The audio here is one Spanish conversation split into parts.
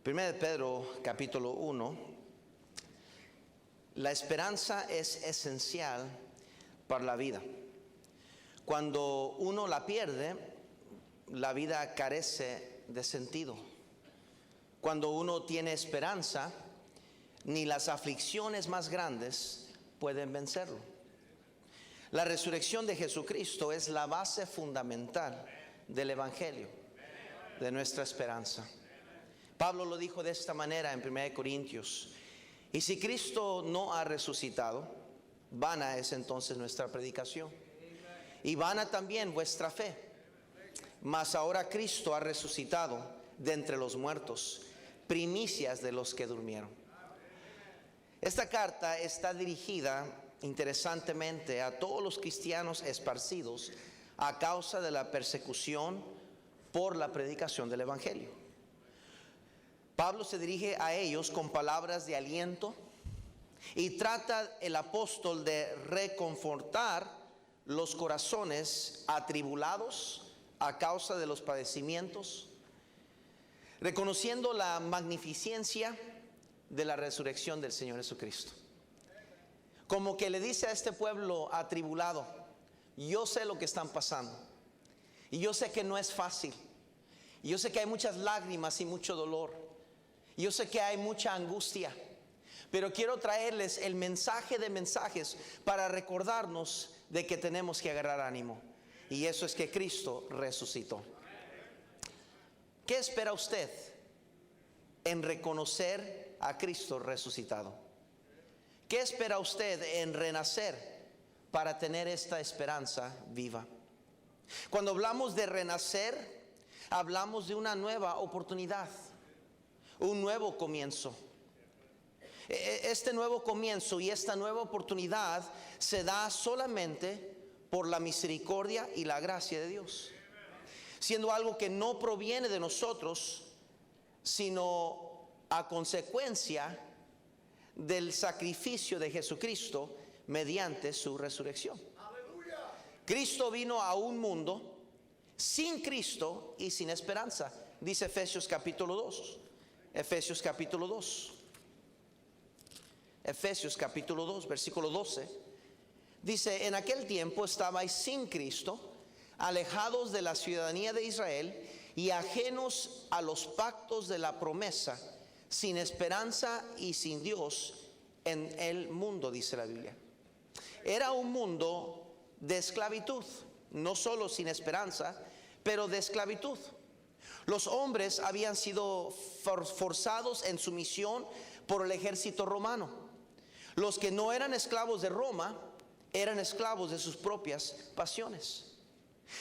1 de Pedro capítulo 1, la esperanza es esencial para la vida. Cuando uno la pierde, la vida carece de sentido. Cuando uno tiene esperanza, ni las aflicciones más grandes pueden vencerlo. La resurrección de Jesucristo es la base fundamental del Evangelio, de nuestra esperanza. Pablo lo dijo de esta manera en 1 Corintios: y si Cristo no ha resucitado, vana es entonces nuestra predicación, y vana también vuestra fe. Mas ahora Cristo ha resucitado de entre los muertos, primicias de los que durmieron. Esta carta está dirigida, interesantemente, a todos los cristianos esparcidos a causa de la persecución por la predicación del Evangelio. Pablo se dirige a ellos con palabras de aliento y trata el apóstol de reconfortar los corazones atribulados a causa de los padecimientos, reconociendo la magnificencia de la resurrección del Señor Jesucristo. Como que le dice a este pueblo atribulado: yo sé lo que están pasando, y yo sé que no es fácil, y yo sé que hay muchas lágrimas y mucho dolor, y yo sé que hay mucha angustia, pero quiero traerles el mensaje de mensajes para recordarnos de que tenemos que agarrar ánimo, y eso es que Cristo resucitó. ¿Qué espera usted en reconocer a Cristo resucitado? ¿Qué espera usted en renacer para tener esta esperanza viva? Cuando hablamos de renacer, hablamos de una nueva oportunidad, un nuevo comienzo. Este nuevo comienzo y esta nueva oportunidad se da solamente por la misericordia y la gracia de Dios, siendo algo que no proviene de nosotros, sino a consecuencia del sacrificio de Jesucristo mediante su resurrección. Cristo vino a un mundo sin Cristo y sin esperanza, dice Efesios capítulo 2. Efesios capítulo 2. Efesios capítulo 2, versículo 12. Dice: en aquel tiempo estabais sin Cristo, alejados de la ciudadanía de Israel y ajenos a los pactos de la promesa, sin esperanza y sin Dios en el mundo, dice la Biblia. Era un mundo de esclavitud, no solo sin esperanza, pero de esclavitud. Los hombres habían sido forzados en sumisión por el ejército romano. Los que no eran esclavos de Roma eran esclavos de sus propias pasiones.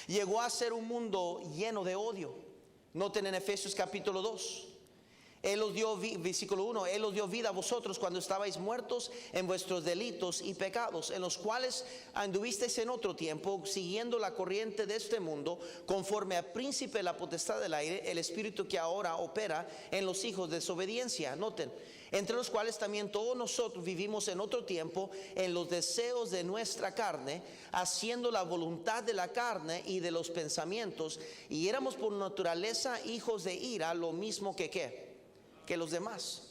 Llegó a ser un mundo lleno de odio. Noten en Efesios capítulo 2. Él os dio, versículo 1, Él os dio vida a vosotros cuando estabais muertos en vuestros delitos y pecados, en los cuales anduvisteis en otro tiempo, siguiendo la corriente de este mundo, conforme al príncipe de la potestad del aire, el espíritu que ahora opera en los hijos de desobediencia. Noten: entre los cuales también todos nosotros vivimos en otro tiempo en los deseos de nuestra carne, haciendo la voluntad de la carne y de los pensamientos, y éramos por naturaleza hijos de ira, lo mismo que los demás.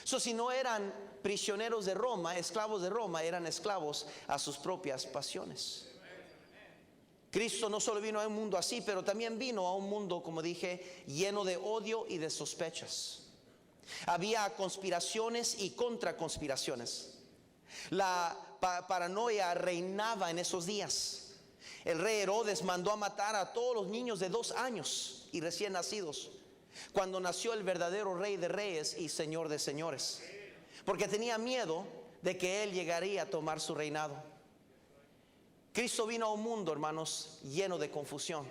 Si no eran prisioneros de Roma, esclavos de Roma, eran esclavos a sus propias pasiones. Cristo no solo vino a un mundo así, pero también vino a un mundo, como dije, lleno de odio y de sospechas. Había conspiraciones y contraconspiraciones. La paranoia reinaba en esos días. El rey Herodes mandó a matar a todos los niños de 2 años y recién nacidos, cuando nació el verdadero Rey de Reyes y Señor de Señores, porque tenía miedo de que Él llegaría a tomar su reinado. Cristo vino a un mundo, hermanos, lleno de confusión,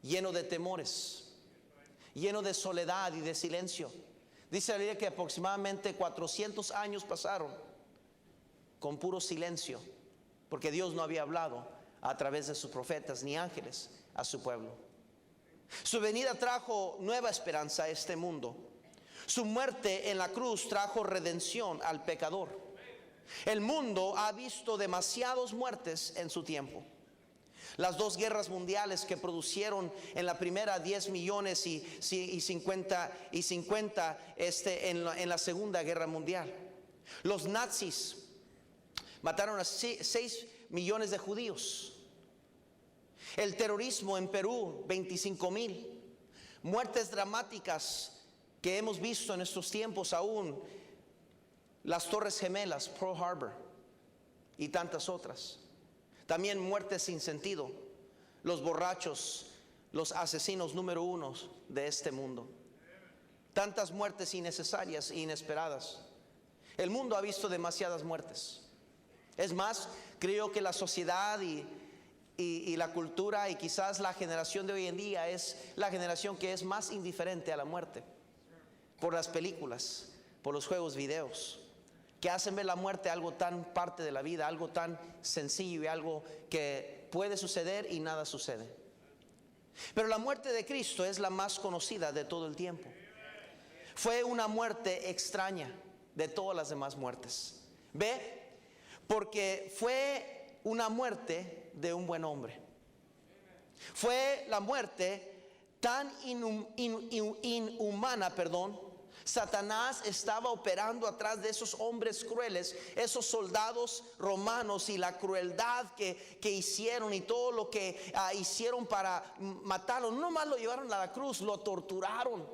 lleno de temores, lleno de soledad y de silencio. Dice la Biblia que aproximadamente 400 años pasaron con puro silencio, porque Dios no había hablado a través de sus profetas ni ángeles a su pueblo. Su venida trajo nueva esperanza a este mundo. Su muerte en la cruz trajo redención al pecador. El mundo ha visto demasiadas muertes en su tiempo. Las dos guerras mundiales que produjeron en la primera 10 millones y 50 en la Segunda Guerra Mundial. Los nazis mataron a 6 millones de judíos. El terrorismo en Perú, 25,000. Muertes dramáticas que hemos visto en estos tiempos aún. Las Torres Gemelas, Pearl Harbor y tantas otras. También muertes sin sentido. Los borrachos, los asesinos número 1 de este mundo. Tantas muertes innecesarias e inesperadas. El mundo ha visto demasiadas muertes. Es más, creo que la sociedad y la cultura y quizás la generación de hoy en día es la generación que es más indiferente a la muerte. Por las películas, por los juegos videos, que hacen ver la muerte algo tan parte de la vida, algo tan sencillo y algo que puede suceder y nada sucede. Pero la muerte de Cristo es la más conocida de todo el tiempo. Fue una muerte extraña de todas las demás muertes. ¿Ve? Porque fue una muerte de un buen hombre. Fue la muerte tan inhumana, Satanás estaba operando atrás de esos hombres crueles, esos soldados romanos, y la crueldad que hicieron y todo lo que hicieron para matarlo. No nomás lo llevaron a la cruz, lo torturaron,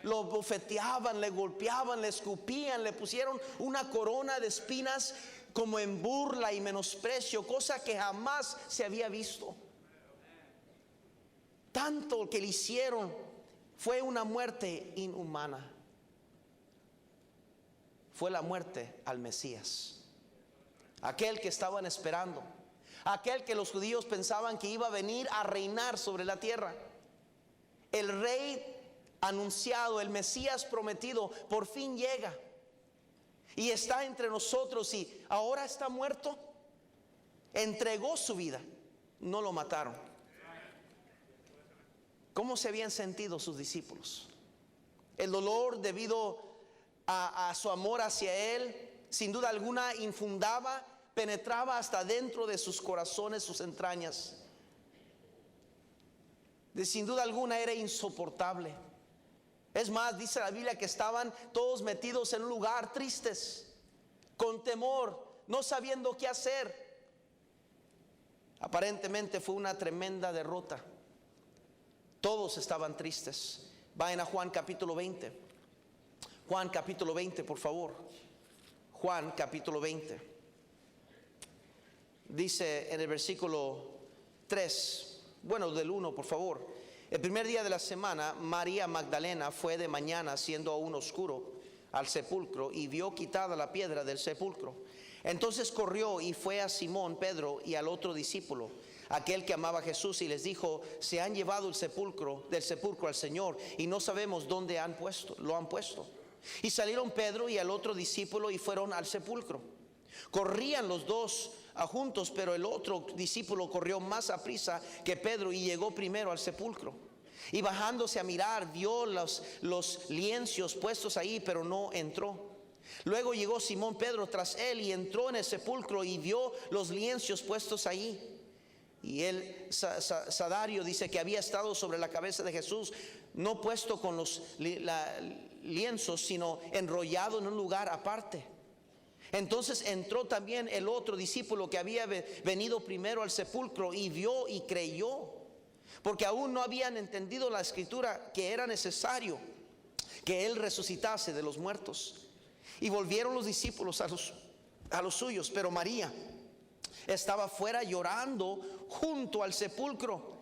lo bofeteaban, le golpeaban, le escupían, le pusieron una corona de espinas como en burla y menosprecio, cosa que jamás se había visto. Tanto que le hicieron, fue una muerte inhumana. Fue la muerte al Mesías, aquel que estaban esperando, aquel que los judíos pensaban que iba a venir a reinar sobre la tierra. El rey anunciado, el Mesías prometido, por fin llega y está entre nosotros, y ahora está muerto. Entregó su vida, no lo mataron. ¿Cómo se habían sentido sus discípulos? El dolor debido a su amor hacia Él, sin duda alguna, infundaba, penetraba hasta dentro de sus corazones, sus entrañas. Sin duda alguna era insoportable. Es más, dice la Biblia que estaban todos metidos en un lugar tristes, con temor, no sabiendo qué hacer. Aparentemente fue una tremenda derrota. Todos estaban tristes. Vayan a Juan capítulo 20. Juan capítulo 20, por favor. Juan capítulo 20. Dice en el versículo 3, bueno, del 1, por favor. El primer día de la semana, María Magdalena fue de mañana, siendo aún oscuro, al sepulcro, y vio quitada la piedra del sepulcro. Entonces corrió y fue a Simón Pedro y al otro discípulo, aquel que amaba a Jesús, y les dijo: se han llevado del sepulcro al Señor, y no sabemos dónde lo han puesto. Y salieron Pedro y al otro discípulo y fueron al sepulcro. Corrían los dos juntos, pero el otro discípulo corrió más aprisa que Pedro y llegó primero al sepulcro. Y bajándose a mirar, vio los lienzos puestos ahí, pero no entró. Luego llegó Simón Pedro tras él y entró en el sepulcro y vio los lienzos puestos ahí. Y el sadario dice que había estado sobre la cabeza de Jesús, no puesto con los lienzos, sino enrollado en un lugar aparte. Entonces entró también el otro discípulo que había venido primero al sepulcro y vio y creyó, porque aún no habían entendido la escritura que era necesario que él resucitase de los muertos. Y volvieron los discípulos a los suyos, pero María estaba fuera llorando junto al sepulcro.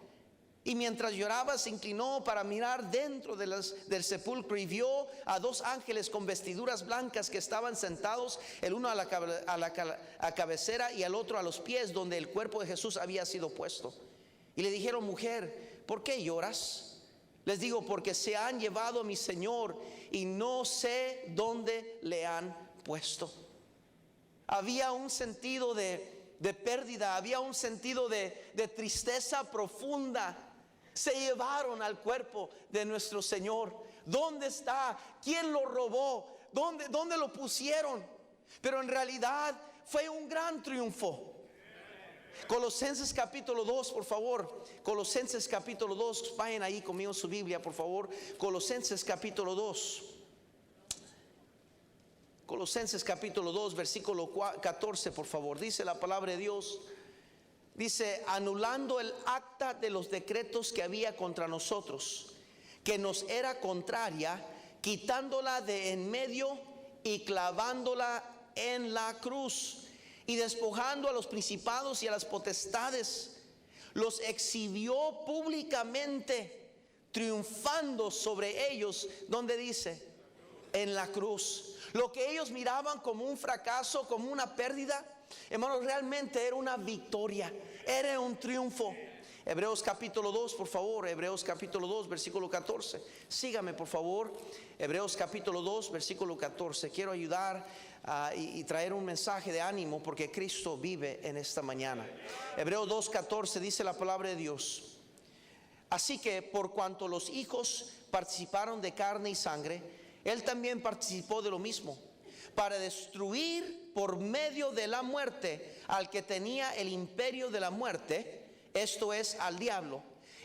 Y mientras lloraba se inclinó para mirar dentro del sepulcro y vio a dos ángeles con vestiduras blancas que estaban sentados, el uno a la cabecera y al otro a los pies, donde el cuerpo de Jesús había sido puesto. Y le dijeron: mujer, ¿por qué lloras? Les digo: porque se han llevado a mi Señor y no sé dónde le han puesto. Había un sentido de pérdida, había un sentido de tristeza profunda. Se llevaron al cuerpo de nuestro Señor. ¿Dónde está? ¿Quién lo robó? ¿Dónde lo pusieron? Pero en realidad fue un gran triunfo. Colosenses capítulo 2, por favor. Colosenses capítulo 2. Vayan ahí conmigo su Biblia, por favor. Colosenses capítulo 2. Colosenses capítulo 2, versículo 14, por favor. Dice la palabra de Dios. Dice: anulando el acta de los decretos que había contra nosotros, que nos era contraria, quitándola de en medio y clavándola en la cruz, y despojando a los principados y a las potestades, los exhibió públicamente, triunfando sobre ellos. ¿Dónde dice? En la cruz. Lo que ellos miraban como un fracaso, como una pérdida, hermanos, realmente era una victoria, era un triunfo. Hebreos capítulo 2, por favor. Hebreos capítulo 2, versículo 14. Sígame, por favor. Hebreos capítulo 2, versículo 14. Quiero ayudar y traer un mensaje de ánimo, porque Cristo vive en esta mañana. Hebreos 2, 14 dice la palabra de Dios: así que por cuanto los hijos participaron de carne y sangre, Él también participó de lo mismo, para destruir por medio de la muerte al que tenía el imperio de la muerte, esto es, al diablo,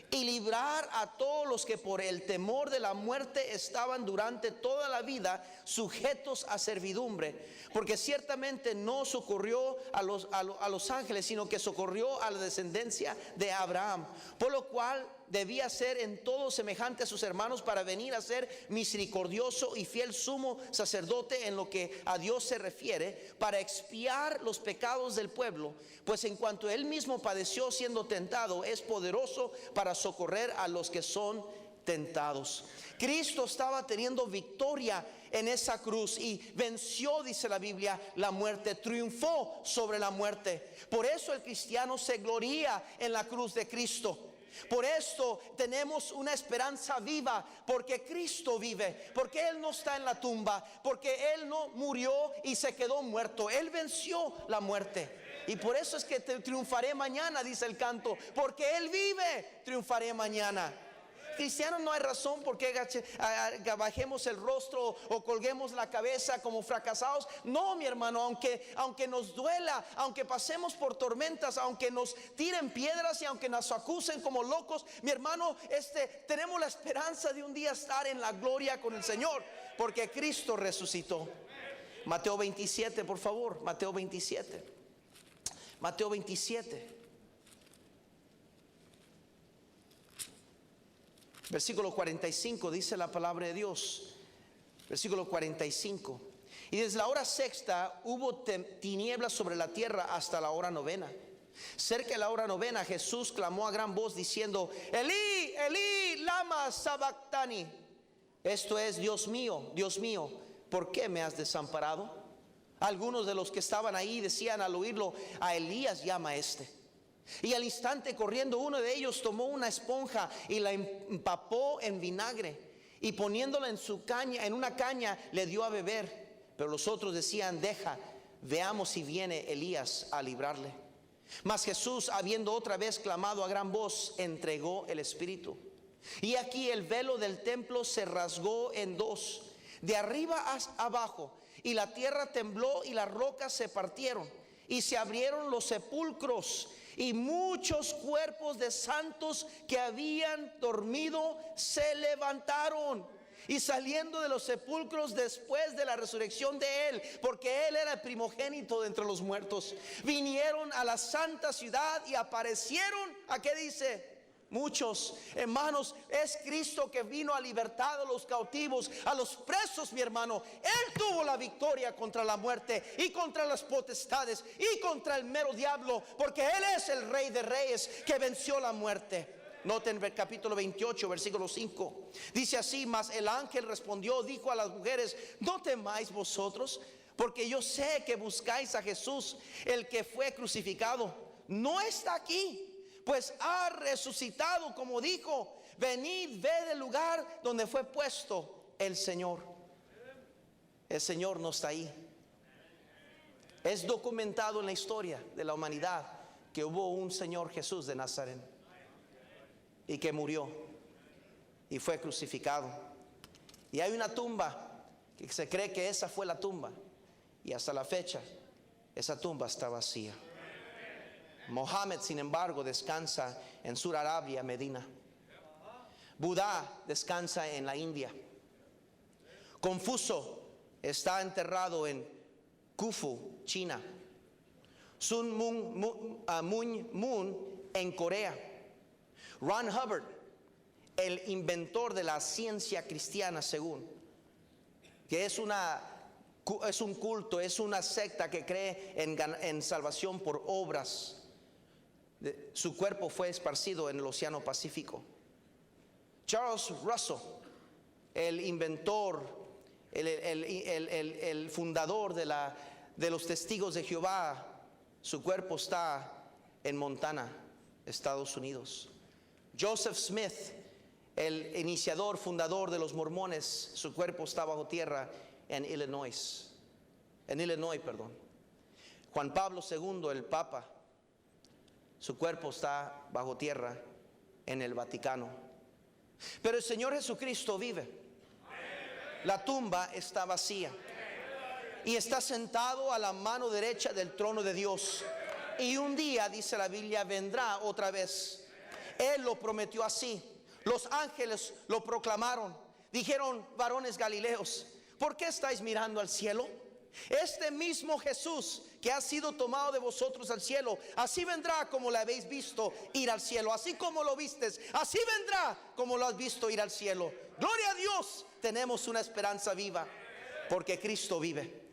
y librar a todos los que por el temor de la muerte estaban durante toda la vida sujetos a servidumbre. Porque ciertamente no socorrió a los ángeles, sino que socorrió a la descendencia de Abraham, por lo cual debía ser en todo semejante a sus hermanos, para venir a ser misericordioso y fiel sumo sacerdote en lo que a Dios se refiere, para expiar los pecados del pueblo. Pues en cuanto él mismo padeció siendo tentado, es poderoso para socorrer a los que son tentados. Cristo estaba teniendo victoria en esa cruz y venció, dice la Biblia, la muerte, triunfó sobre la muerte. Por eso el cristiano se gloría en la cruz de Cristo. Por esto tenemos una esperanza viva, porque Cristo vive, porque Él no está en la tumba, porque Él no murió y se quedó muerto. Él venció la muerte. Y por eso es que triunfaré mañana, dice el canto, porque Él vive, triunfaré mañana. Cristianos, no hay razón por qué bajemos el rostro o colguemos la cabeza como fracasados. No, mi hermano, aunque nos duela, aunque pasemos por tormentas, aunque nos tiren piedras y aunque nos acusen como locos, mi hermano, tenemos la esperanza de un día estar en la gloria con el Señor, porque Cristo resucitó. Mateo 27, por favor. Mateo 27. Mateo 27. Versículo 45, dice la palabra de Dios. Versículo 45. Y desde la hora sexta hubo tinieblas sobre la tierra hasta la hora novena. Cerca de la hora novena, Jesús clamó a gran voz diciendo: Elí, Elí, lama sabactani. Esto es: Dios mío, ¿por qué me has desamparado? Algunos de los que estaban ahí decían al oírlo: a Elías llama este. Y al instante, corriendo, uno de ellos tomó una esponja y la empapó en vinagre, y poniéndola en una caña, le dio a beber. Pero los otros decían: deja, veamos si viene Elías a librarle. Mas Jesús, habiendo otra vez clamado a gran voz, entregó el espíritu. Y aquí el velo del templo se rasgó en dos, de arriba a abajo, y la tierra tembló y las rocas se partieron, y se abrieron los sepulcros, y muchos cuerpos de santos que habían dormido se levantaron. Y saliendo de los sepulcros después de la resurrección de Él, porque Él era el primogénito de entre los muertos, vinieron a la santa ciudad y aparecieron, ¿a qué dice? Muchos. Hermanos, es Cristo que vino a libertar a los cautivos, a los presos, mi hermano. Él tuvo la victoria contra la muerte y contra las potestades y contra el mero diablo, porque Él es el Rey de Reyes que venció la muerte. Noten el capítulo 28, versículo 5. Dice así: mas el ángel respondió, dijo a las mujeres: no temáis vosotros, porque yo sé que buscáis a Jesús, el que fue crucificado. No está aquí, pues ha resucitado, como dijo. Venid, ved el lugar donde fue puesto el Señor. El Señor no está ahí. Es documentado en la historia de la humanidad que hubo un Señor Jesús de Nazaret, y que murió y fue crucificado. Y hay una tumba que se cree que esa fue la tumba, y hasta la fecha esa tumba está vacía. Mohammed, sin embargo, descansa en Sur Arabia, Medina. Buda descansa en la India. Confucio está enterrado en Khufu, China. Sun Myung Moon en Corea. Ron Hubbard, el inventor de la ciencia cristiana, según, que es un culto, es una secta que cree en salvación por obras. Su cuerpo fue esparcido en el Océano Pacífico. Charles Russell, el inventor, el fundador de los Testigos de Jehová, su cuerpo está en Montana, Estados Unidos. Joseph Smith, el iniciador, fundador de los mormones, su cuerpo está bajo tierra en Illinois. Juan Pablo II, el Papa, su cuerpo está bajo tierra en el Vaticano. Pero el Señor Jesucristo vive. La tumba está vacía y está sentado a la mano derecha del trono de Dios. Y un día, dice la Biblia, vendrá otra vez. Él lo prometió así. Los ángeles lo proclamaron. Dijeron: varones galileos, ¿por qué estáis mirando al cielo? Este mismo Jesús que ha sido tomado de vosotros al cielo, así vendrá como lo habéis visto ir al cielo. Así como lo vistes, así vendrá como lo has visto ir al cielo. Gloria a Dios, tenemos una esperanza viva, porque Cristo vive.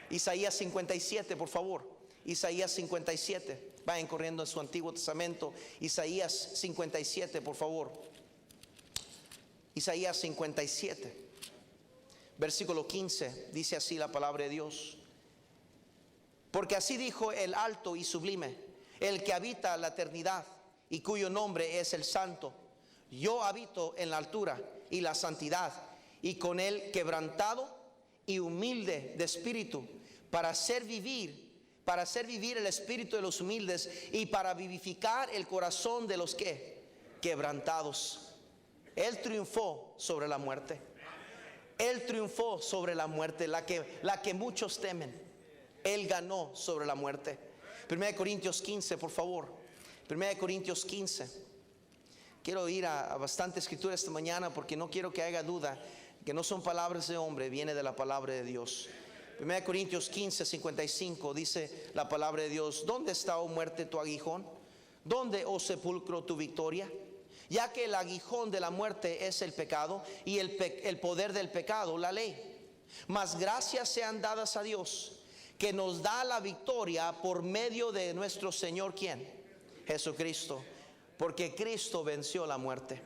Isaías 57, por favor. Isaías 57. Vayan corriendo en su Antiguo Testamento. Isaías 57, por favor. Isaías 57. Versículo 15, dice así la palabra de Dios: porque así dijo el alto y sublime, el que habita la eternidad y cuyo nombre es el Santo. Yo habito en la altura y la santidad, y con el quebrantado y humilde de espíritu, para hacer vivir el espíritu de los humildes, y para vivificar el corazón de los quebrantados. Él triunfó sobre la muerte. Él triunfó sobre la muerte, la que muchos temen. Él ganó sobre la muerte. 1 Corintios 15, por favor. 1 Corintios 15. Quiero ir a bastante escritura esta mañana, porque no quiero que haya duda que no son palabras de hombre, viene de la palabra de Dios. 1 Corintios 15, 55 dice la palabra de Dios: ¿dónde está, oh muerte, tu aguijón? ¿Dónde, oh sepulcro, tu victoria? Ya que el aguijón de la muerte es el pecado, y el poder del pecado la ley. Mas gracias sean dadas a Dios, que nos da la victoria por medio de nuestro Señor, ¿quién? Jesucristo. Porque Cristo venció la muerte.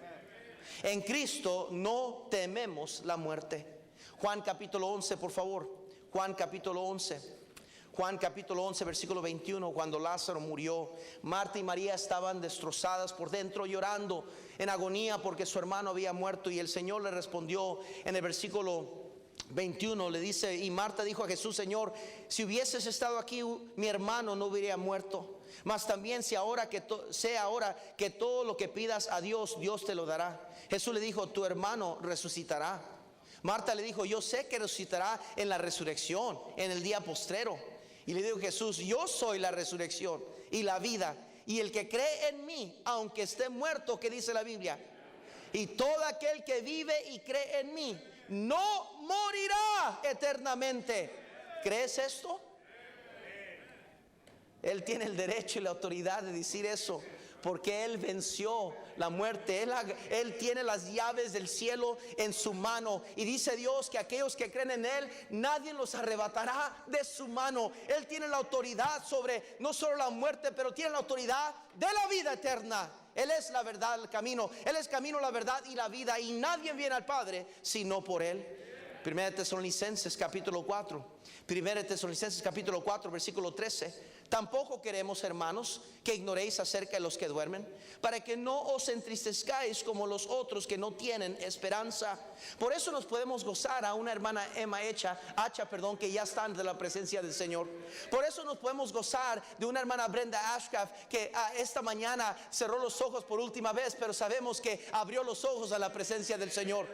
En Cristo no tememos la muerte. Juan capítulo 11, por favor. Juan capítulo 11. Juan capítulo 11, versículo 21. Cuando Lázaro murió, Marta y María estaban destrozadas por dentro, llorando en agonía porque su hermano había muerto. Y el Señor le respondió en el versículo 21, le dice: y Marta dijo a Jesús: Señor, si hubieses estado aquí, mi hermano no hubiera muerto. Mas también sé ahora que todo lo que pidas a Dios, Dios te lo dará. Jesús le dijo: tu hermano resucitará. Marta le dijo: yo sé que resucitará en la resurrección, en el día postrero. Y le dijo Jesús: yo soy la resurrección y la vida, y el que cree en mí, aunque esté muerto, ¿qué dice la Biblia? Y todo aquel que vive y cree en mí no morirá eternamente. ¿Crees esto? Él tiene el derecho y la autoridad de decir eso, porque Él venció la muerte. Él tiene las llaves del cielo en su mano. Y dice Dios que aquellos que creen en Él, nadie los arrebatará de su mano. Él tiene la autoridad sobre no solo la muerte, pero tiene la autoridad de la vida eterna. Él es la verdad, el camino. Él es camino, la verdad y la vida. Y nadie viene al Padre sino por Él. 1 Tesalonicenses capítulo 4. 1 Tesalonicenses capítulo 4, versículo 13. Tampoco queremos, hermanos, que ignoréis acerca de los que duermen, para que no os entristezcáis como los otros que no tienen esperanza. Por eso nos podemos gozar a una hermana Emma Hacha, que ya está ante la presencia del Señor. Por eso nos podemos gozar de una hermana Brenda Ashcraft, que esta mañana cerró los ojos por última vez, pero sabemos que abrió los ojos a la presencia del Señor.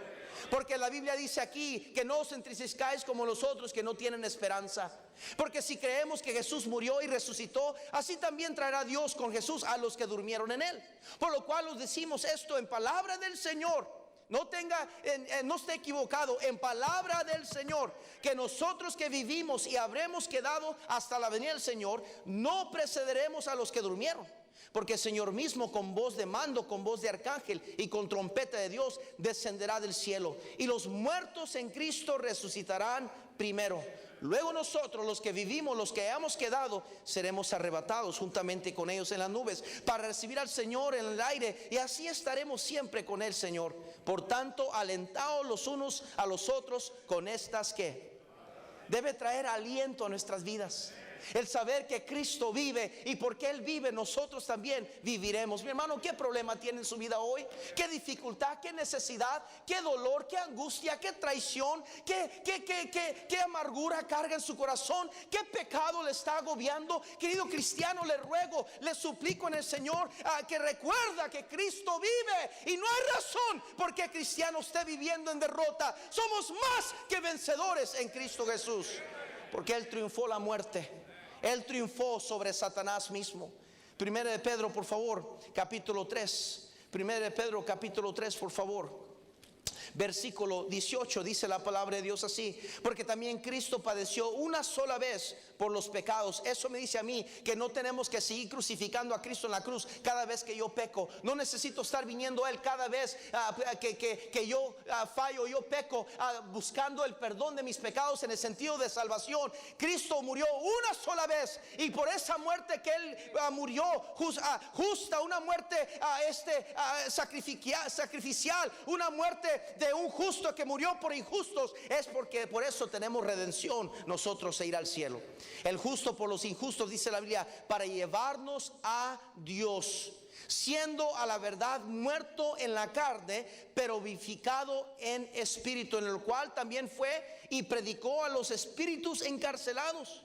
Porque la Biblia dice aquí que no os entristezcáis como los otros que no tienen esperanza. Porque si creemos que Jesús murió y resucitó, así también traerá Dios con Jesús a los que durmieron en él. Por lo cual os decimos esto en palabra del Señor. No esté equivocado, en palabra del Señor, que nosotros que vivimos y habremos quedado hasta la venida del Señor, no precederemos a los que durmieron. Porque el Señor mismo, con voz de mando, con voz de arcángel y con trompeta de Dios, descenderá del cielo, y los muertos en Cristo resucitarán primero. Luego nosotros, los que vivimos, los que hayamos quedado, seremos arrebatados juntamente con ellos en las nubes para recibir al Señor en el aire, y así estaremos siempre con el Señor. Por tanto, alentaos los unos a los otros con estas que debe traer aliento a nuestras vidas. El saber que Cristo vive, y porque Él vive, nosotros también viviremos. Mi hermano, ¿qué problema tiene en su vida hoy? ¿Qué dificultad, qué necesidad, qué dolor, qué angustia, qué traición, qué amargura carga en su corazón? ¿Qué pecado le está agobiando? Querido cristiano, le ruego, le suplico en el Señor que recuerda que Cristo vive, y no hay razón por qué cristiano esté viviendo en derrota. Somos más que vencedores en Cristo Jesús, porque Él triunfó la muerte. Él triunfó sobre Satanás mismo. Primera de Pedro, por favor, capítulo 3. Primera de Pedro, capítulo 3, por favor. Versículo 18, dice la palabra de Dios así: porque también Cristo padeció una sola vez por los pecados. Eso me dice a mí que no tenemos que seguir crucificando a Cristo en la cruz cada vez que yo peco. No necesito estar viniendo a Él cada vez que yo fallo, yo peco, buscando el perdón de mis pecados en el sentido de salvación. Cristo murió una sola vez, y por esa muerte que Él murió justa, una muerte sacrificial, una muerte de un justo que murió por injustos, es porque por eso tenemos redención nosotros e ir al cielo. El justo por los injustos, dice la Biblia, para llevarnos a Dios, siendo a la verdad muerto en la carne, pero vivificado en espíritu, en el cual también fue y predicó a los espíritus encarcelados,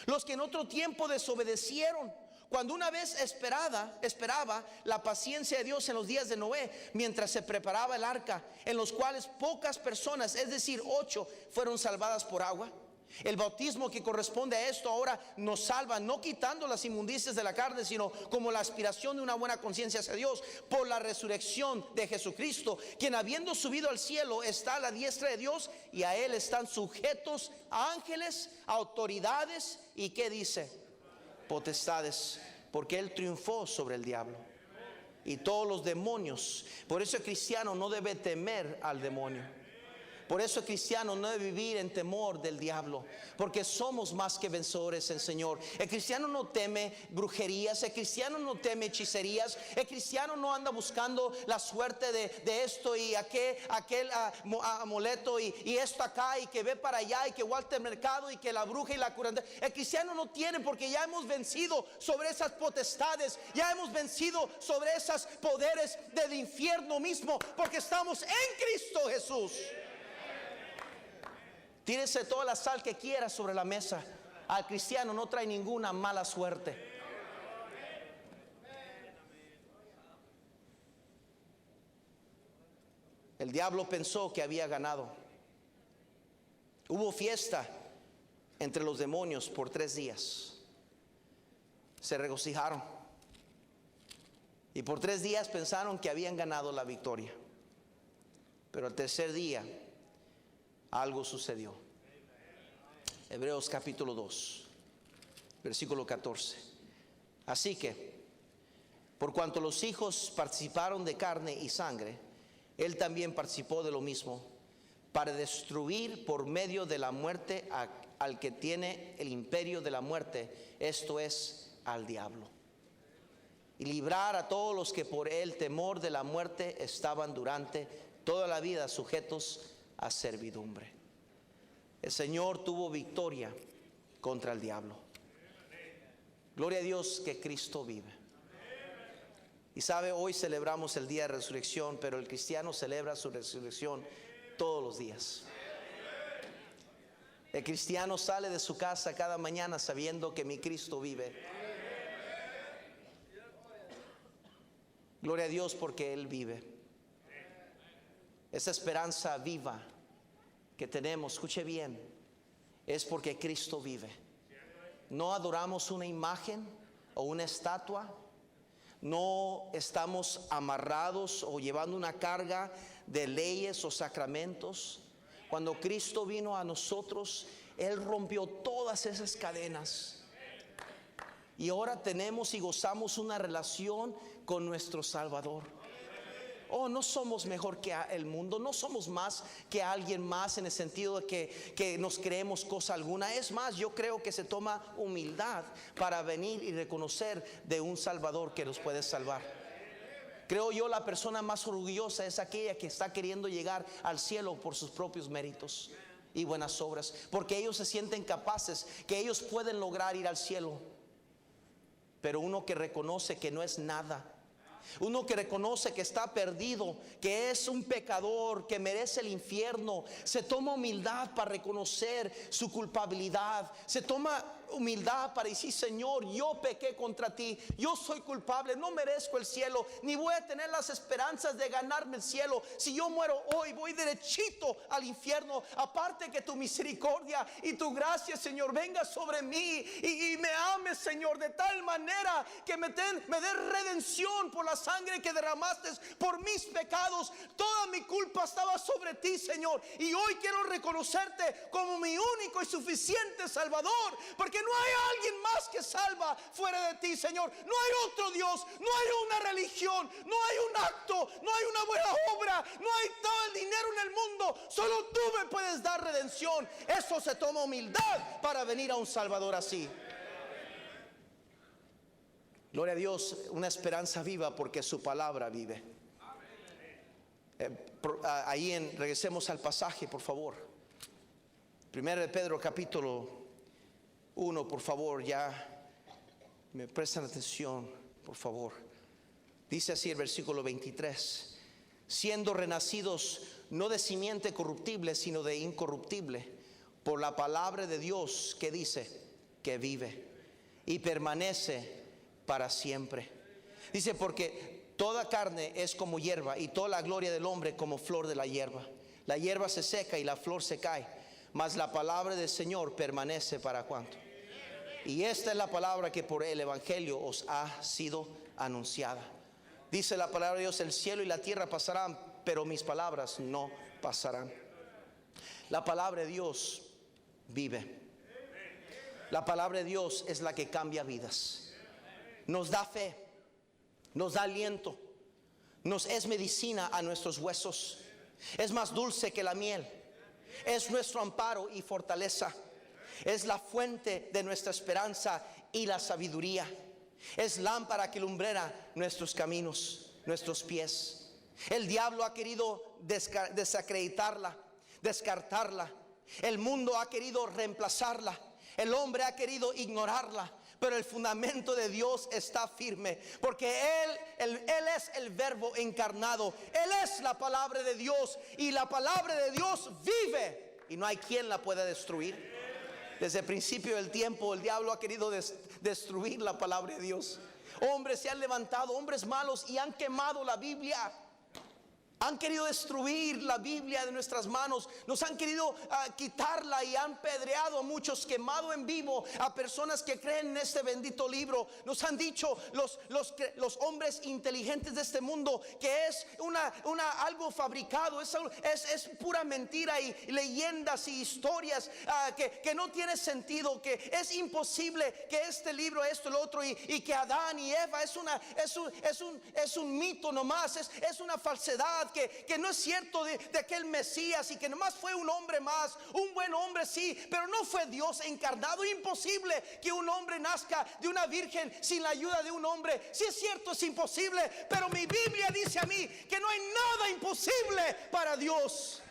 los que en otro tiempo desobedecieron, cuando una vez esperaba la paciencia de Dios en los días de Noé, mientras se preparaba el arca, en los cuales pocas personas, es decir 8, fueron salvadas por agua. El bautismo que corresponde a esto ahora nos salva, no quitando las inmundicias de la carne, sino como la aspiración de una buena conciencia hacia Dios, por la resurrección de Jesucristo, quien habiendo subido al cielo está a la diestra de Dios, y a Él están sujetos ángeles, autoridades y ¿qué dice? Potestades, porque Él triunfó sobre el diablo y todos los demonios. Por eso el cristiano no debe temer al demonio. Por eso el cristiano no debe vivir en temor del diablo, porque somos más que vencedores en el Señor. El cristiano no teme brujerías, el cristiano no teme hechicerías, el cristiano no anda buscando la suerte de esto y aquel amuleto y esto acá, y que ve para allá, y que vuelta el mercado, y que la bruja y la curandera. El cristiano no tiene, porque ya hemos vencido sobre esas potestades, ya hemos vencido sobre esos poderes del infierno mismo, porque estamos en Cristo Jesús. Tírese toda la sal que quiera sobre la mesa. Al cristiano no trae ninguna mala suerte. El diablo pensó que había ganado. Hubo fiesta entre los demonios por 3 días. Se regocijaron. Y por 3 días pensaron que habían ganado la victoria. Pero el tercer día algo sucedió. Hebreos capítulo 2, versículo 14. Así que, por cuanto los hijos participaron de carne y sangre, Él también participó de lo mismo, para destruir por medio de la muerte al que tiene el imperio de la muerte, esto es, al diablo, y librar a todos los que por el temor de la muerte estaban durante toda la vida sujetos a servidumbre. El Señor tuvo victoria contra el diablo. Gloria a Dios que Cristo vive. Y sabe, hoy celebramos el día de resurrección, pero el cristiano celebra su resurrección todos los días. El cristiano sale de su casa cada mañana sabiendo que mi Cristo vive. Gloria a Dios porque Él vive. esa esperanza viva que tenemos, escuche bien, es porque Cristo vive. No adoramos una imagen o una estatua. No estamos amarrados o llevando una carga de leyes o sacramentos. Cuando Cristo vino a nosotros, Él rompió todas esas cadenas. Y ahora tenemos y gozamos una relación con nuestro Salvador. Oh, no somos mejor que el mundo, no somos más que alguien más en el sentido de que nos creemos cosa alguna. Es más, yo creo que se toma humildad para venir y reconocer de un Salvador que nos puede salvar. Creo yo la persona más orgullosa es aquella que está queriendo llegar al cielo por sus propios méritos y buenas obras, porque ellos se sienten capaces, que ellos pueden lograr ir al cielo. Pero uno que reconoce que no es nada, uno que reconoce que está perdido, que es un pecador, que merece el infierno, se toma humildad para reconocer su culpabilidad. Se toma humildad para decir: Señor, yo pequé contra ti, yo soy culpable, no merezco el cielo, ni voy a tener las esperanzas de ganarme el cielo. Si yo muero hoy, voy derechito al infierno. Aparte que tu misericordia y tu gracia, Señor, venga sobre mí y me ames, Señor, de tal manera que me dé redención por la sangre que derramaste por mis pecados. Toda mi culpa estaba sobre ti, Señor, y hoy quiero reconocerte como mi único y suficiente Salvador, porque no hay alguien más que salva fuera de ti, Señor. No hay otro Dios, no hay una religión, no hay un acto, no hay una buena obra, no hay todo el dinero en el mundo. Solo tú me puedes dar redención. Eso se toma humildad para venir a un Salvador así. Gloria a Dios, una esperanza viva porque su palabra vive. Regresemos al pasaje, por favor. Primero de Pedro capítulo 1, por favor, ya me prestan atención, por favor. Dice así el versículo 23: siendo renacidos no de simiente corruptible, sino de incorruptible, por la palabra de Dios que dice que vive y permanece para siempre. Dice: porque toda carne es como hierba, y toda la gloria del hombre como flor de la hierba. La hierba se seca y la flor se cae, mas la palabra del Señor permanece para cuánto. Y esta es la palabra que por el evangelio os ha sido anunciada. Dice la palabra de Dios: el cielo y la tierra pasarán, pero mis palabras no pasarán. La palabra de Dios vive. La palabra de Dios es la que cambia vidas. Nos da fe, nos da aliento, nos es medicina a nuestros huesos. Es más dulce que la miel. Es nuestro amparo y fortaleza. Es la fuente de nuestra esperanza y la sabiduría. Es lámpara que lumbrera nuestros caminos, nuestros pies. El diablo ha querido desacreditarla, descartarla. El mundo ha querido reemplazarla. El hombre ha querido ignorarla. Pero el fundamento de Dios está firme, porque Él es el verbo encarnado. Él es la palabra de Dios, y la palabra de Dios vive y no hay quien la pueda destruir. Desde el principio del tiempo el diablo ha querido destruir la palabra de Dios. Hombres se han levantado, hombres malos, y han quemado la Biblia. Han querido destruir la Biblia de nuestras manos. Nos han querido quitarla y han pedreado a muchos, quemado en vivo a personas que creen en este bendito libro. Nos han dicho los hombres inteligentes de este mundo que es algo fabricado, es pura mentira y leyendas y historias que no tiene sentido, que es imposible que este libro, esto, lo otro, y que Adán y Eva es un mito nomás, es una falsedad. Que no es cierto de aquel Mesías, y que nomás fue un hombre más, un buen hombre, sí, pero no fue Dios encarnado. Imposible que un hombre nazca de una virgen sin la ayuda de un hombre. Sí es cierto, es imposible, pero mi Biblia dice a mí que no hay nada imposible para Dios.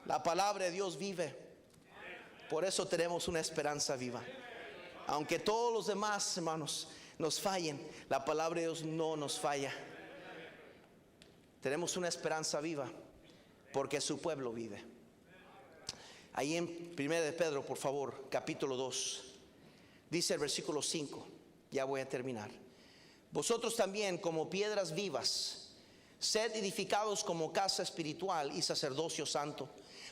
La palabra de Dios vive. Por eso tenemos una esperanza viva. Aunque todos los demás, hermanos, nos fallen, la palabra de Dios no nos falla. Tenemos una esperanza viva porque su pueblo vive. Ahí en 1 de Pedro, por favor, capítulo 2, dice el versículo 5, ya voy a terminar: vosotros también, como piedras vivas, Sed edificados como casa espiritual y sacerdocio santo,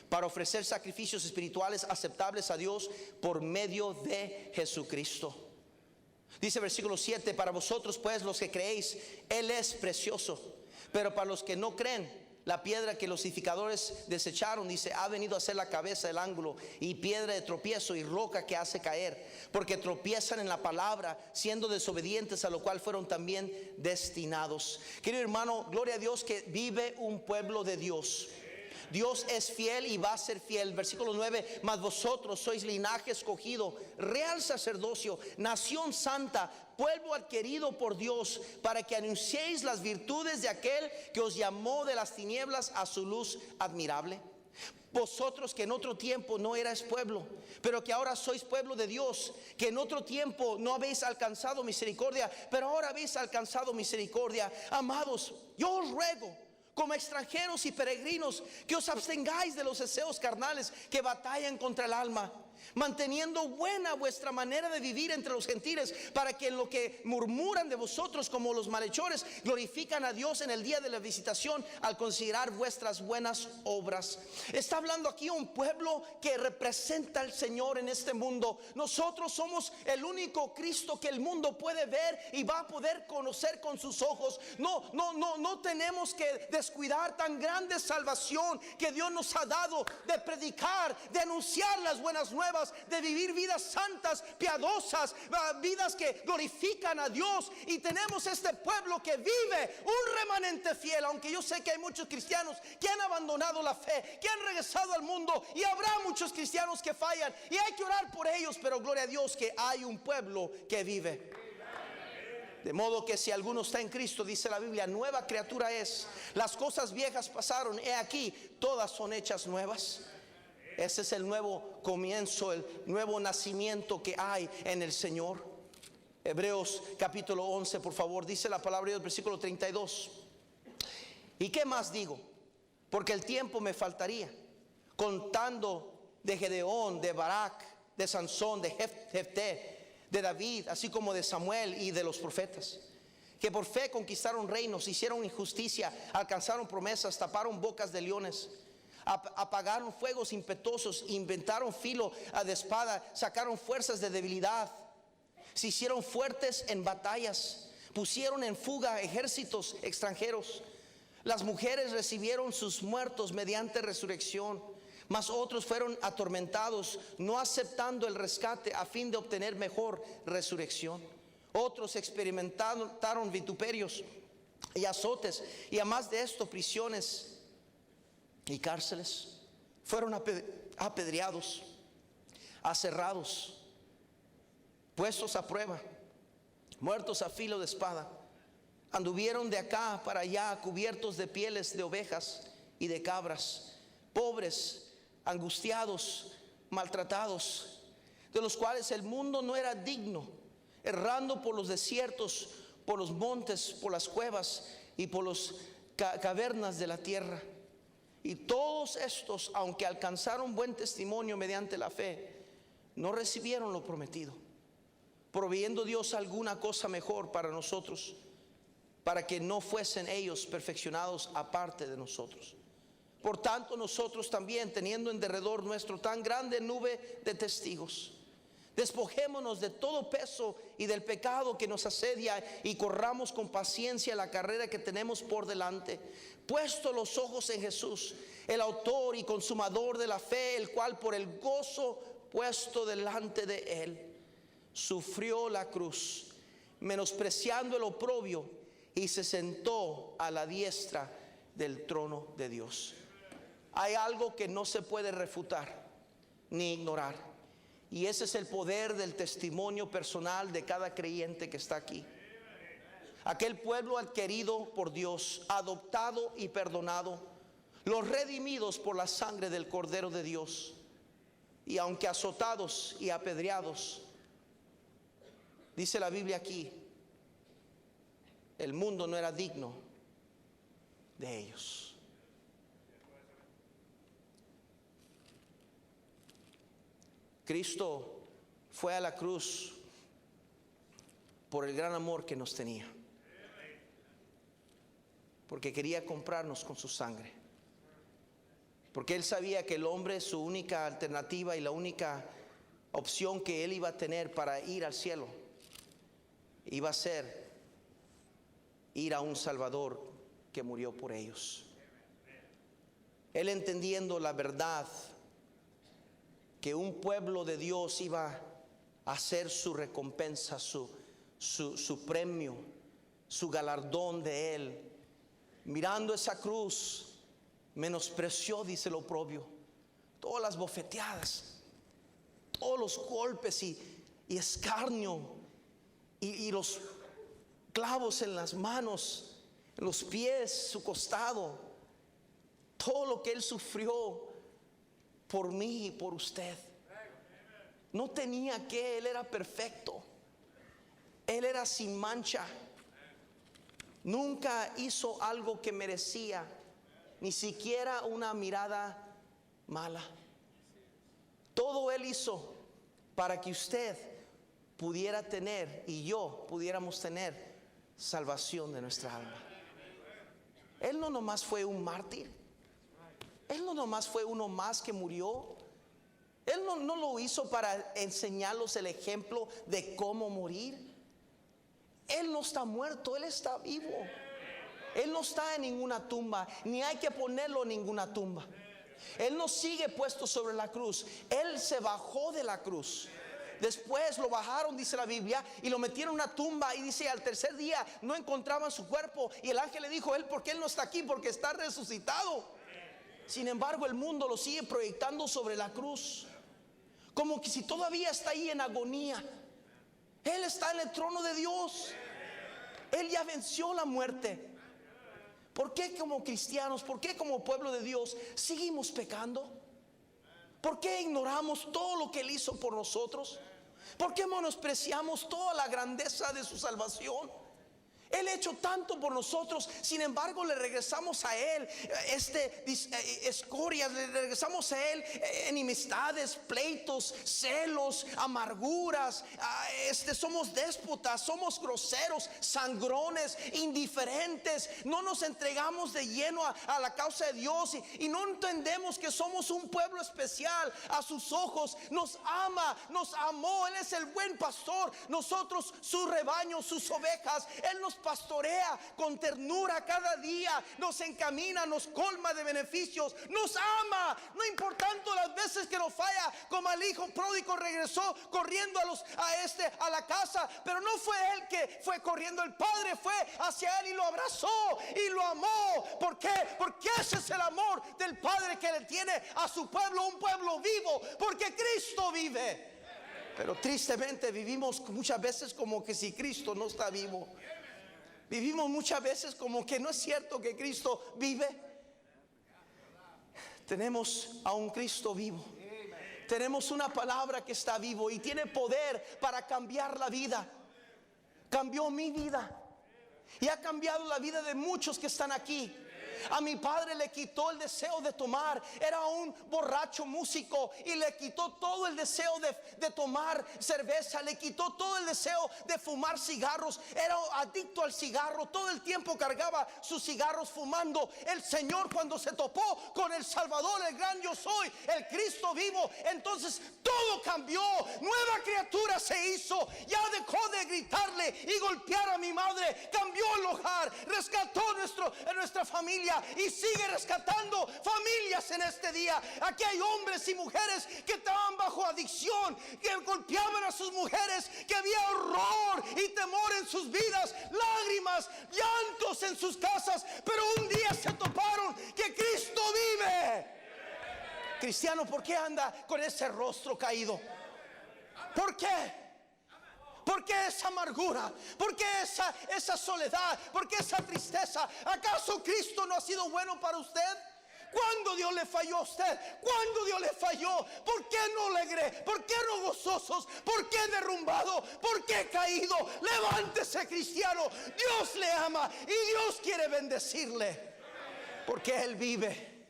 para ofrecer sacrificios espirituales aceptables a Dios por medio de Jesucristo. Dice versículo 7, para vosotros pues los que creéis, Él es precioso, pero para los que no creen, la piedra que los edificadores desecharon, dice, ha venido a ser la cabeza del ángulo y piedra de tropiezo y roca que hace caer, porque tropiezan en la palabra, siendo desobedientes, a lo cual fueron también destinados. Querido hermano, gloria a Dios que vive un pueblo de Dios. Dios es fiel y va a ser fiel. Versículo 9, mas vosotros sois linaje escogido, real sacerdocio, nación santa, pueblo adquirido por Dios, para que anunciéis las virtudes de aquel que os llamó de las tinieblas a su luz admirable. Vosotros que en otro tiempo no erais pueblo, pero que ahora sois pueblo de Dios, que en otro tiempo no habéis alcanzado misericordia, pero ahora habéis alcanzado misericordia. Amados, yo os ruego, como extranjeros y peregrinos, que os abstengáis de los deseos carnales que batallan contra el alma, manteniendo buena vuestra manera de vivir entre los gentiles, para que en lo que murmuran de vosotros como los malhechores, glorifican a Dios en el día de la visitación, al considerar vuestras buenas obras. Está hablando aquí un pueblo que representa al Señor en este mundo. Nosotros somos el único Cristo que el mundo puede ver y va a poder conocer con sus ojos. No tenemos que descuidar tan grande salvación que Dios nos ha dado, de predicar, de anunciar las buenas nuevas, de vivir vidas santas, piadosas, vidas que glorifican a Dios. Y tenemos este pueblo que vive un remanente fiel, aunque yo sé que hay muchos cristianos que han abandonado la fe, que han regresado al mundo, y habrá muchos cristianos que fallan y hay que orar por ellos, pero gloria a Dios que hay un pueblo que vive. De modo que si alguno está en Cristo, dice la Biblia, nueva criatura es. Las cosas viejas pasaron, he aquí, todas son hechas nuevas. Ese es el nuevo comienzo, el nuevo nacimiento que hay en el Señor. Hebreos capítulo 11, por favor, dice la palabra de Dios, versículo 32. ¿Y qué más digo? Porque el tiempo me faltaría, contando de Gedeón, de Barak, de Sansón, de Jefté, de David, así como de Samuel y de los profetas, que por fe conquistaron reinos, hicieron injusticia, alcanzaron promesas, taparon bocas de leones, apagaron fuegos impetuosos, inventaron filo de espada, sacaron fuerzas de debilidad, se hicieron fuertes en batallas, pusieron en fuga ejércitos extranjeros. Las mujeres recibieron sus muertos mediante resurrección, mas otros fueron atormentados, no aceptando el rescate a fin de obtener mejor resurrección. Otros experimentaron vituperios y azotes, y además de esto prisiones y cárceles. Fueron apedreados, aserrados, puestos a prueba, muertos a filo de espada. Anduvieron de acá para allá, cubiertos de pieles de ovejas y de cabras, pobres, angustiados, maltratados, de los cuales el mundo no era digno, errando por los desiertos, por los montes, por las cuevas y por las cavernas de la tierra. Y todos estos, aunque alcanzaron buen testimonio mediante la fe, no recibieron lo prometido, proveyendo Dios alguna cosa mejor para nosotros, para que no fuesen ellos perfeccionados aparte de nosotros. Por tanto, nosotros también, teniendo en derredor nuestro tan grande nube de testigos, despojémonos de todo peso y del pecado que nos asedia, y corramos con paciencia la carrera que tenemos por delante, puesto los ojos en Jesús, el autor y consumador de la fe, el cual por el gozo puesto delante de él sufrió la cruz, menospreciando el oprobio, y se sentó a la diestra del trono de Dios. Hay algo que no se puede refutar ni ignorar, y ese es el poder del testimonio personal de cada creyente que está aquí. Aquel pueblo adquirido por Dios, adoptado y perdonado, los redimidos por la sangre del Cordero de Dios, y aunque azotados y apedreados, dice la Biblia aquí, el mundo no era digno de ellos. Cristo fue a la cruz por el gran amor que nos tenía. porque quería comprarnos con su sangre. Porque Él sabía que el hombre, su única alternativa y la única opción que Él iba a tener para ir al cielo, iba a ser ir a un Salvador que murió por ellos. Él, entendiendo la verdad que un pueblo de Dios iba a hacer su recompensa, su premio, su galardón de Él, mirando esa cruz, menospreció, dice el oprobio, todas las bofeteadas, todos los golpes y escarnio y los clavos en las manos, en los pies, su costado, todo lo que Él sufrió por mí y por usted. No tenía que, Él era perfecto, Él era sin mancha, nunca hizo algo que merecía ni siquiera una mirada mala. Todo Él hizo para que usted pudiera tener y yo pudiéramos tener salvación de nuestra alma. Él no nomás fue un mártir, Él no nomás fue uno más que murió. Él no lo hizo para enseñarlos el ejemplo de cómo morir. Él no está muerto, Él está vivo. Él no está en ninguna tumba, ni hay que ponerlo en ninguna tumba. Él no sigue puesto sobre la cruz. Él se bajó de la cruz. Después lo bajaron, dice la Biblia, y lo metieron en una tumba. Y dice, al tercer día no encontraban su cuerpo. Y el ángel le dijo, ¿por qué él no está aquí? Porque está resucitado. Sin embargo, el mundo lo sigue proyectando sobre la cruz, como que si todavía está ahí en agonía. Él está en el trono de Dios. Él ya venció la muerte. ¿Por qué como cristianos, por qué como pueblo de Dios seguimos pecando? ¿Por qué ignoramos todo lo que Él hizo por nosotros? ¿Por qué menospreciamos toda la grandeza de su salvación? Él ha hecho tanto por nosotros, sin embargo le regresamos a Él escorias, le regresamos a Él enemistades, pleitos, celos, amarguras. Somos déspotas, somos groseros, sangrones, indiferentes. No nos entregamos de lleno a la causa de Dios y no entendemos que somos un pueblo especial a sus ojos. Nos ama, nos amó. Él es el buen pastor, nosotros su rebaño, sus ovejas. Él nos pastorea con ternura cada día, nos encamina, nos colma de beneficios, nos ama, no importando las veces que nos falla, como el hijo pródigo regresó corriendo a la casa, pero no fue él que fue corriendo, el padre fue hacia él y lo abrazó y lo amó. ¿Por qué? Porque ese es el amor del padre que le tiene a su pueblo, un pueblo vivo, porque Cristo vive. Pero tristemente vivimos muchas veces como que si Cristo no está vivo. Vivimos muchas veces como que no es cierto que Cristo vive. Tenemos a un Cristo vivo. Tenemos una palabra que está vivo y tiene poder para cambiar la vida. Cambió mi vida y ha cambiado la vida de muchos que están aquí. A mi padre le quitó el deseo de tomar. Era un borracho músico y le quitó todo el deseo de tomar cerveza. Le quitó todo el deseo de fumar cigarros. Era adicto al cigarro. Todo el tiempo cargaba sus cigarros fumando. El Señor, cuando se topó con el Salvador, el gran yo soy, el Cristo vivo, entonces todo cambió. Nueva criatura se hizo. Ya dejó de gritarle y golpear a mi madre. Cambió el hogar. Rescató nuestra familia. Y sigue rescatando familias en este día. Aquí hay hombres y mujeres que estaban bajo adicción, que golpeaban a sus mujeres, que había horror y temor en sus vidas, lágrimas, llantos en sus casas, pero un día se toparon que Cristo vive. Cristiano, ¿por qué anda con ese rostro caído? ¿Por qué? ¿Por qué esa amargura? ¿Por qué esa soledad? ¿Por qué esa tristeza? ¿Acaso Cristo no ha sido bueno para usted? ¿Cuándo Dios le falló a usted? ¿Cuándo Dios le falló? ¿Por qué no alegre? ¿Por qué no gozosos? ¿Por qué derrumbado? ¿Por qué caído? Levántese, cristiano. Dios le ama y Dios quiere bendecirle, porque Él vive.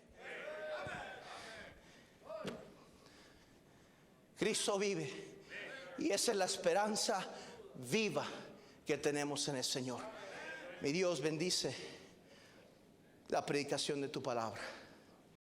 Cristo vive. Y esa es la esperanza viva que tenemos en el Señor. Mi Dios bendice la predicación de tu palabra.